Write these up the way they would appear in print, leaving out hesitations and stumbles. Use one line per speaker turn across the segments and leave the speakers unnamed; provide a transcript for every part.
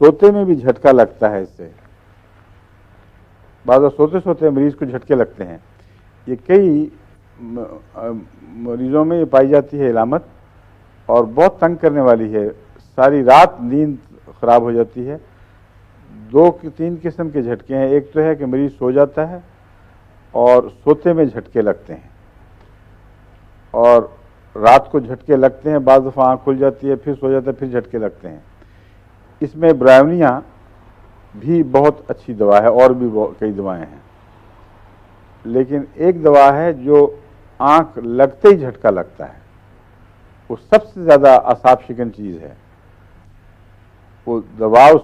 सोते में भी झटका लगता है इससे, बाद सोते सोते मरीज को झटके लगते हैं। ये कई मरीजों में ये पाई जाती है इलामत, और बहुत तंग करने वाली है। सारी रात नींद खराब हो जाती है। 2-3 किस्म के झटके हैं। एक तो है कि मरीज सो जाता है और सोते में झटके लगते हैं, और रात को झटके लगते हैं, बाद दफ़ा आँख खुल जाती है, फिर सो जाता है, फिर झटके लगते हैं। इसमें ब्रायोनिया भी बहुत अच्छी दवा है, और भी कई दवाएं हैं, लेकिन एक दवा है जो आँख लगते ही झटका लगता है, वो सबसे ज़्यादा असाब शिकन चीज़ है। वो दवा उस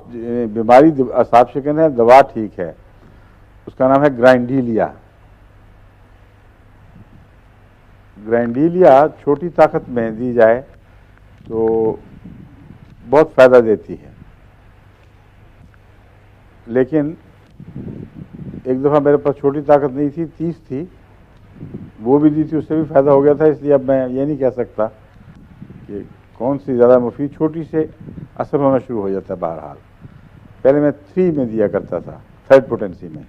बीमारी असाब शिकन है, दवा ठीक है, उसका नाम है ग्राइंडीलिया। ग्राइंडीलिया छोटी ताकत में दी जाए तो बहुत फ़ायदा देती है, लेकिन एक दफ़ा मेरे पास छोटी ताकत नहीं थी, 30 थी, वो भी दी थी, उससे भी फ़ायदा हो गया था। इसलिए अब मैं ये नहीं कह सकता कि कौन सी ज़्यादा मुफीद, छोटी से असर होना शुरू हो जाता है। बहरहाल पहले मैं 3 में दिया करता था, 3rd पोटेंसी में,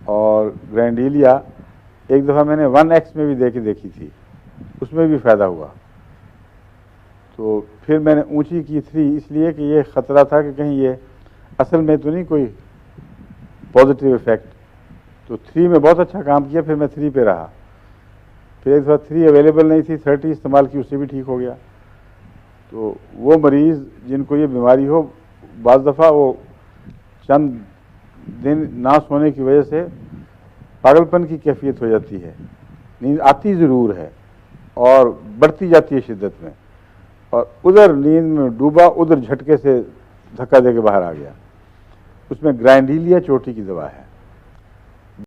और ग्राइंडीलिया एक दफ़ा मैंने 1x में भी देखी थी, उसमें भी फ़ायदा हुआ। तो फिर मैंने ऊंची की 3, इसलिए कि ये ख़तरा था कि कहीं ये असल में तो नहीं कोई पॉजिटिव इफ़ेक्ट। तो 3 में बहुत अच्छा काम किया, फिर मैं 3 पे रहा। फिर एक दफ़ा 3 अवेलेबल नहीं थी, 30 इस्तेमाल की, उससे भी ठीक हो गया। तो वो मरीज़ जिनको ये बीमारी हो, बाज़ दफ़ा वो चंद दिन ना सोने की वजह से पागलपन की कैफियत हो जाती है। नींद आती ज़रूर है और बढ़ती जाती है शिद्दत में, और उधर नींद में डूबा, उधर झटके से धक्का दे के बाहर आ गया। उसमें ग्राइंडीलिया चोटी की दवा है।